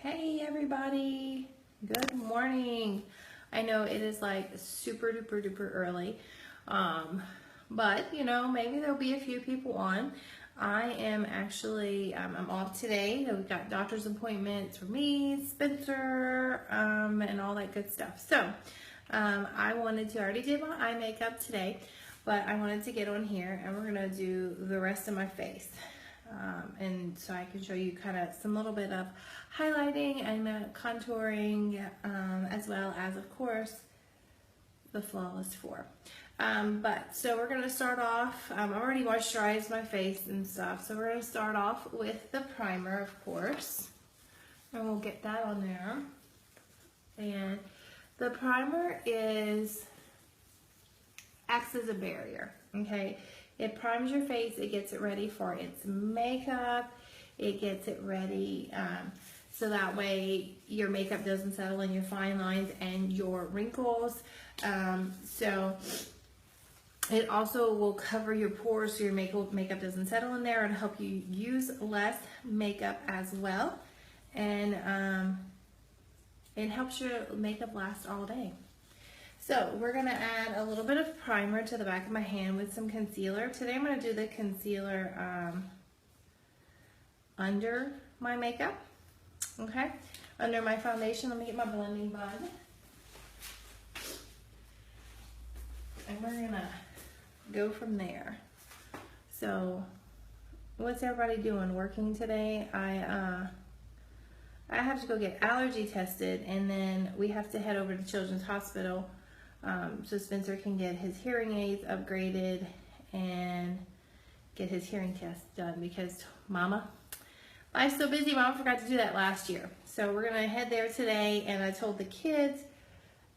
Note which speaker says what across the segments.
Speaker 1: Hey everybody, good morning. I know it is like super duper early, but you know, maybe there'll be a few people on. I am actually, I'm off today. We've got doctor's appointments for me, Spencer, and all that good stuff. So, I already did my eye makeup today, but I wanted to get on here and we're gonna do the rest of my face. And so I can show you kind of some little bit of highlighting and contouring, as well as, of course, the Flawless 4. So we're going to start off, I already moisturized my face and stuff, so we're going to start off with the primer, of course, and we'll get that on there. And the primer acts as a barrier, okay? It primes your face, it gets it ready for its makeup, it gets it ready so that way your makeup doesn't settle in your fine lines and your wrinkles. So it also will cover your pores so your makeup doesn't settle in there and help you use less makeup as well. And it helps your makeup last all day. So we're going to add a little bit of primer to the back of my hand with some concealer. Today I'm going to do the concealer under my makeup, okay? Under my foundation. Let me get my blending bud. And we're going to go from there. So what's everybody doing? Working today? I have to go get allergy tested, and then we have to head over to Children's Hospital so Spencer can get his hearing aids upgraded and get his hearing test done because life's so busy, Mama forgot to do that last year. So we're gonna head there today, and I told the kids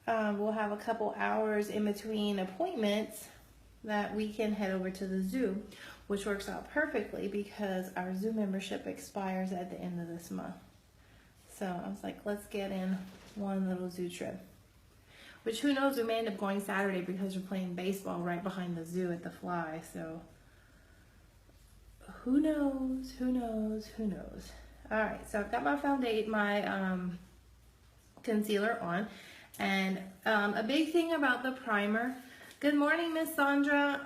Speaker 1: we'll have a couple hours in between appointments that we can head over to the zoo, which works out perfectly because our zoo membership expires at the end of this month. So I was like, let's get in one little zoo trip. Which, who knows, we may end up going Saturday because we're playing baseball right behind the zoo at the Fly. So, who knows, who knows, who knows. All right, so I've got my concealer on. And a big thing about the primer, good morning, Miss Sandra.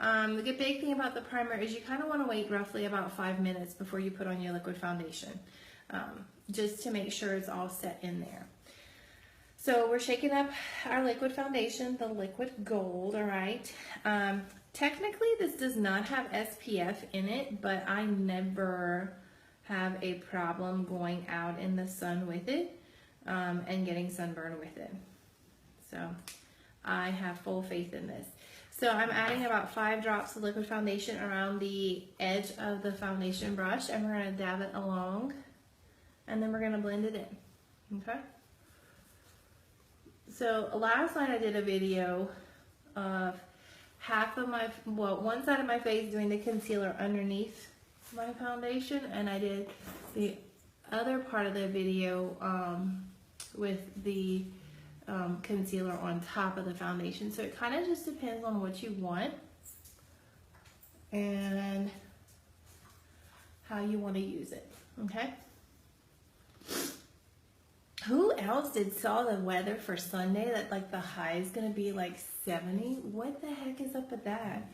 Speaker 1: The big thing about the primer is you kind of want to wait roughly about 5 minutes before you put on your liquid foundation. Just to make sure it's all set in there. So we're shaking up our liquid foundation, the Liquid Gold, all right? Technically, this does not have SPF in it, but I never have a problem going out in the sun with it and getting sunburn with it. So I have full faith in this. So I'm adding about 5 drops of liquid foundation around the edge of the foundation brush, and we're gonna dab it along, and then we're gonna blend it in, okay? So last night I did a video of one side of my face doing the concealer underneath my foundation, and I did the other part of the video with the concealer on top of the foundation. So it kind of just depends on what you want and how you want to use it, okay? Who else saw the weather for Sunday that like the high is going to be like 70? What the heck is up with that?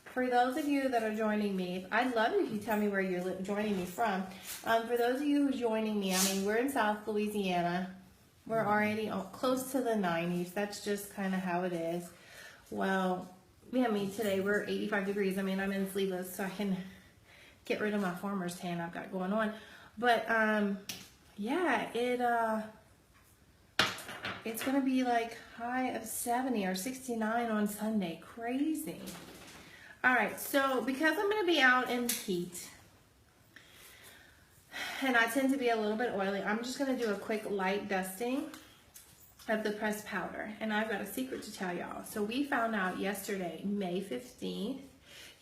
Speaker 1: For those of you that are joining me, I'd love it if you tell me where you're joining me from. For those of you who's joining me, I mean, we're in South Louisiana. We're already close to the 90s. That's just kind of how it is. Well, yeah, today we're 85 degrees. I mean, I'm in sleeveless so I can get rid of my farmer's tan I've got going on. But, yeah, it's going to be like high of 70 or 69 on Sunday. Crazy. All right, so because I'm going to be out in heat, and I tend to be a little bit oily, I'm just going to do a quick light dusting of the pressed powder. And I've got a secret to tell y'all. So we found out yesterday, May 15th,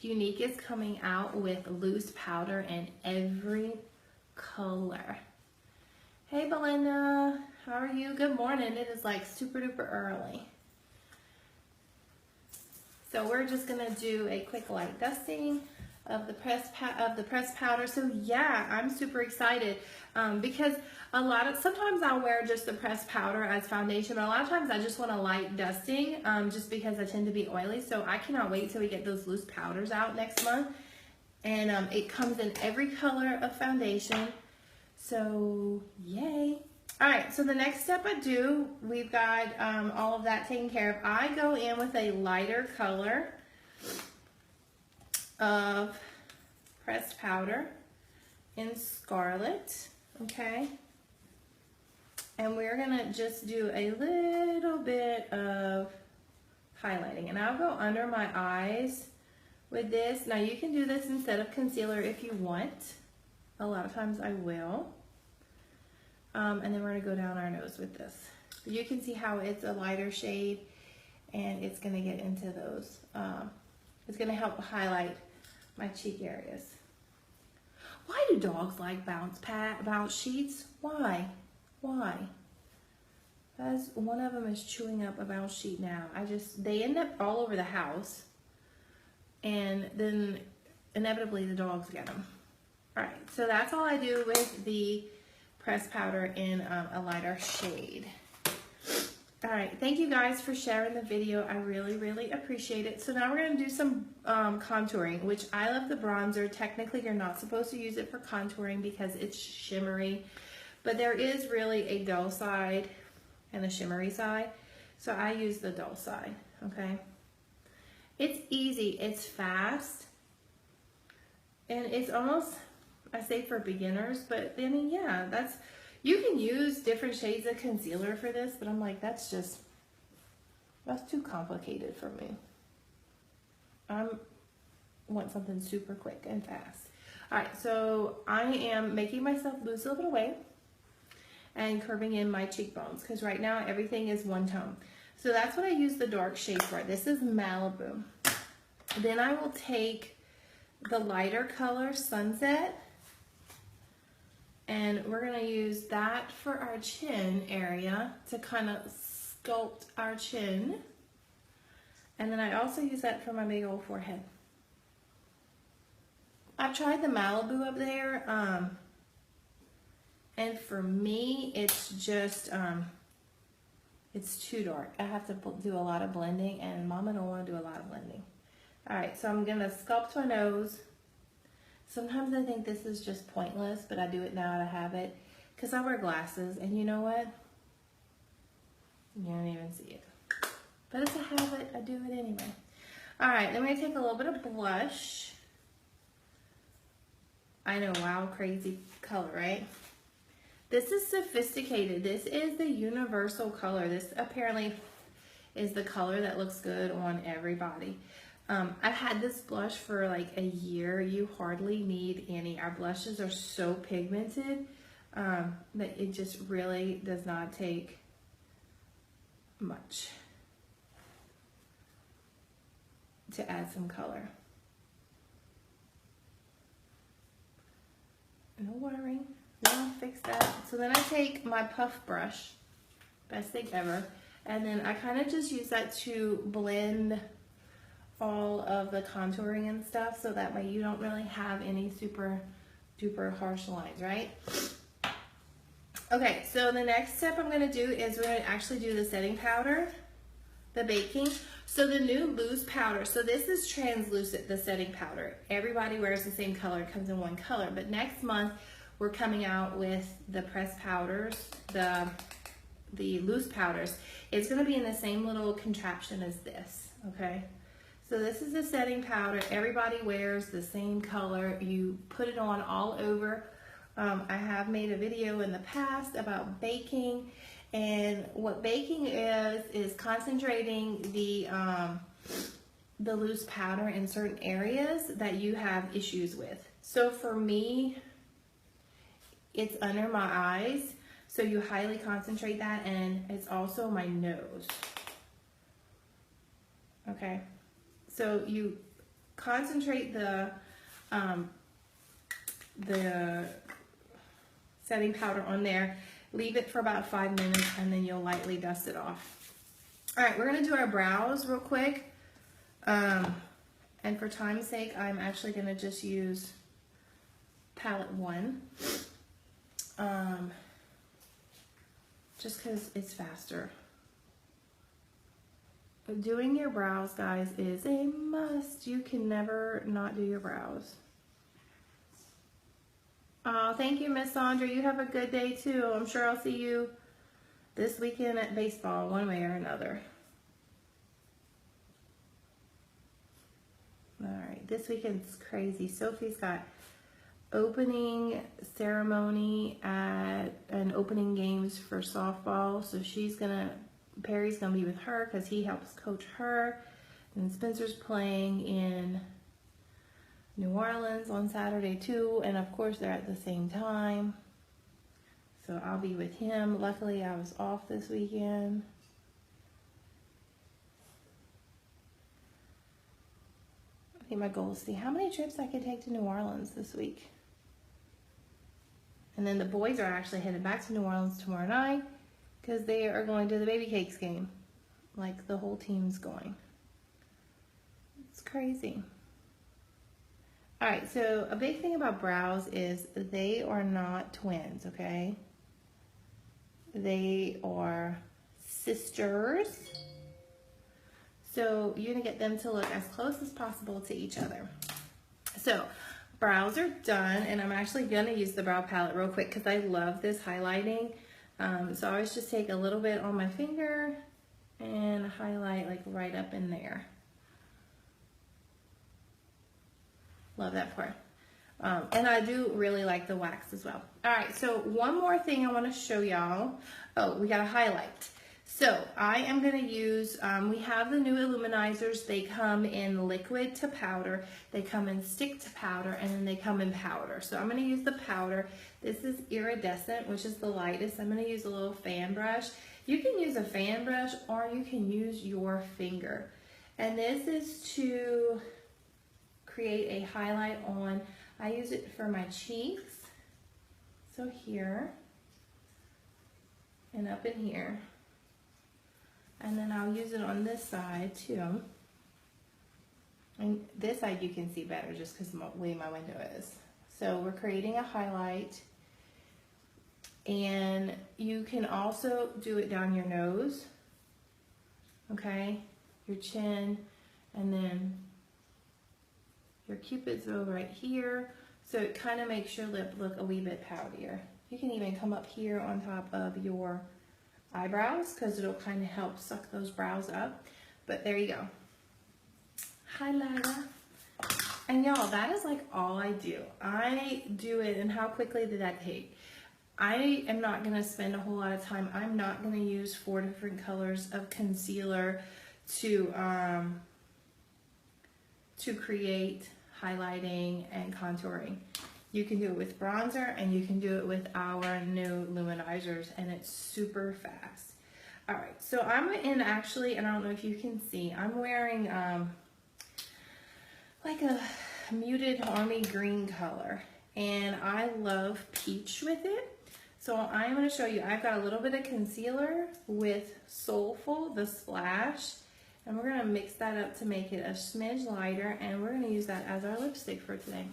Speaker 1: Younique is coming out with loose powder in every color. Hey Belinda, how are you? Good morning. It is like super duper early. So we're just gonna do a quick light dusting of the pressed powder. So yeah, I'm super excited because sometimes I'll wear just the pressed powder as foundation, but a lot of times I just want a light dusting just because I tend to be oily. So I cannot wait till we get those loose powders out next month. And it comes in every color of foundation. So yay. All right, so the next step I do, we've got all of that taken care of. I go in with a lighter color of pressed powder in Scarlet, okay? And we're gonna just do a little bit of highlighting. And I'll go under my eyes with this. Now you can do this instead of concealer if you want. A lot of times I will. And then we're gonna go down our nose with this. But you can see how it's a lighter shade and it's gonna get into those. It's gonna help highlight my cheek areas. Why do dogs like bounce sheets? Why? Why? As one of them is chewing up a bounce sheet now. They end up all over the house, and then inevitably the dogs get them. All right, so that's all I do with the pressed powder in a lighter shade. All right, thank you guys for sharing the video. I really, really appreciate it. So now we're gonna do some contouring, which I love the bronzer. Technically, you're not supposed to use it for contouring because it's shimmery, but there is really a dull side and a shimmery side. So I use the dull side, okay? It's easy, it's fast, and it's almost, I say for beginners, but I mean, yeah, you can use different shades of concealer for this, but I'm like, that's too complicated for me. I want something super quick and fast. All right, so I am making myself lose a little weight and curving in my cheekbones because right now everything is one tone. So that's what I use the dark shade for. This is Malibu. Then I will take the lighter color Sunset, and we're gonna use that for our chin area to kind of sculpt our chin. And then I also use that for my big old forehead. I've tried the Malibu up there, and for me, it's just, it's too dark. I have to do a lot of blending, and Mama don't wanna do a lot of blending. All right, so I'm gonna sculpt my nose. Sometimes I think this is just pointless, but I do it now out of habit because I wear glasses, and you know what? You don't even see it. But it's a habit, I do it anyway. All right, then we're gonna take a little bit of blush. I know, wow, crazy color, right? This is sophisticated. This is the universal color. This apparently is the color that looks good on everybody. I've had this blush for like a year. You hardly need any. Our blushes are so pigmented that it just really does not take much to add some color. No worrying, we'll fix that. So then I take my puff brush, best thing ever, and then I kind of just use that to blend all of the contouring and stuff, so that way you don't really have any super duper harsh lines, right? Okay, so the next step I'm gonna do is we're gonna actually do the setting powder, the baking. So the new loose powder, so this is translucent, the setting powder. Everybody wears the same color, it comes in one color, but next month we're coming out with the pressed powders, the loose powders. It's gonna be in the same little contraption as this, okay? So this is the setting powder. Everybody wears the same color. You put it on all over. I have made a video in the past about baking, and what baking is concentrating the loose powder in certain areas that you have issues with. So for me, it's under my eyes. So you highly concentrate that, and it's also my nose. Okay. So you concentrate the setting powder on there, leave it for about 5 minutes, and then you'll lightly dust it off. All right, we're gonna do our brows real quick. And for time's sake, I'm actually going to just use palette 1. Just because it's faster. Doing your brows, guys, is a must. You can never not do your brows. Oh, thank you, Miss Sandra. You have a good day, too. I'm sure I'll see you this weekend at baseball, one way or another. All right, this weekend's crazy. Sophie's got opening ceremony and opening games for softball. So Perry's gonna be with her because he helps coach her. And Spencer's playing in New Orleans on Saturday too. And of course they're at the same time. So I'll be with him. Luckily I was off this weekend. I think my goal is to see how many trips I can take to New Orleans this week. And then the boys are actually headed back to New Orleans tomorrow night because they are going to the Baby Cakes game. Like the whole team's going. It's crazy. All right, so a big thing about brows is they are not twins, okay? They are sisters. So you're gonna get them to look as close as possible to each other. So brows are done, and I'm actually gonna use the brow palette real quick because I love this highlighting. So I always just take a little bit on my finger and highlight like right up in there. Love that part. And I do really like the wax as well. All right, so one more thing I want to show y'all. Oh, we got a highlight. So I am going to use, we have the new Illuminizers. They come in liquid to powder, they come in stick to powder, and then they come in powder. So I'm going to use the powder. This is iridescent, which is the lightest. I'm going to use a little fan brush. You can use a fan brush or you can use your finger. And this is to create a highlight on, I use it for my cheeks. So here and up in here. And then I'll use it on this side too. And this side you can see better just because the way my window is. So we're creating a highlight. And you can also do it down your nose. Okay? Your chin. And then your cupid's bow right here. So it kind of makes your lip look a wee bit poutier. You can even come up here on top of your eyebrows because it'll kind of help suck those brows up. But there you go. Highlighter. And y'all, that is like all I do. I do it, and how quickly did that take? I am not going to spend a whole lot of time. I'm not going to use 4 different colors of concealer to create highlighting and contouring. You can do it with bronzer, and you can do it with our new Luminizers, and it's super fast. All right, so I'm in actually, and I don't know if you can see, I'm wearing like a muted army green color, and I love peach with it. So I'm going to show you, I've got a little bit of concealer with Soulful, the Splash, and we're going to mix that up to make it a smidge lighter, and we're going to use that as our lipstick for today.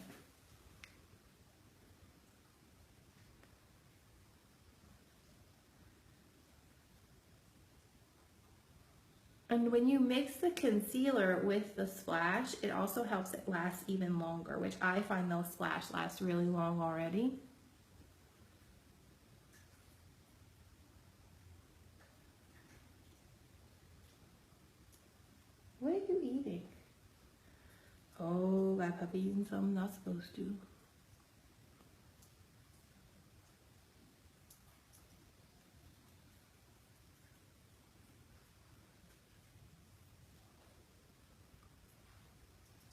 Speaker 1: And when you mix the concealer with the Splash, it also helps it last even longer, which I find those Splash last really long already. What are you eating? Oh, that puppy eating something not supposed to.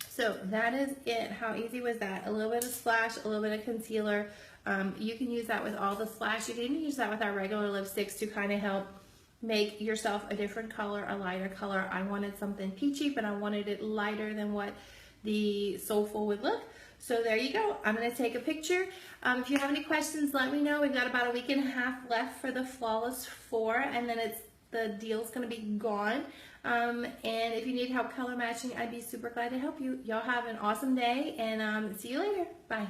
Speaker 1: So that is it. How easy was that? A little bit of Splash, a little bit of concealer. You can use that with all the Splash. You can even use that with our regular lipsticks to kind of help make yourself a different color, a lighter color. I wanted something peachy, but I wanted it lighter than what the Soulful would look. So there you go. I'm going to take a picture. If you have any questions, let me know. We've got about a week and a half left for the Flawless 4, and then the deal's going to be gone. And if you need help color matching, I'd be super glad to help you. Y'all have an awesome day, and see you later. Bye.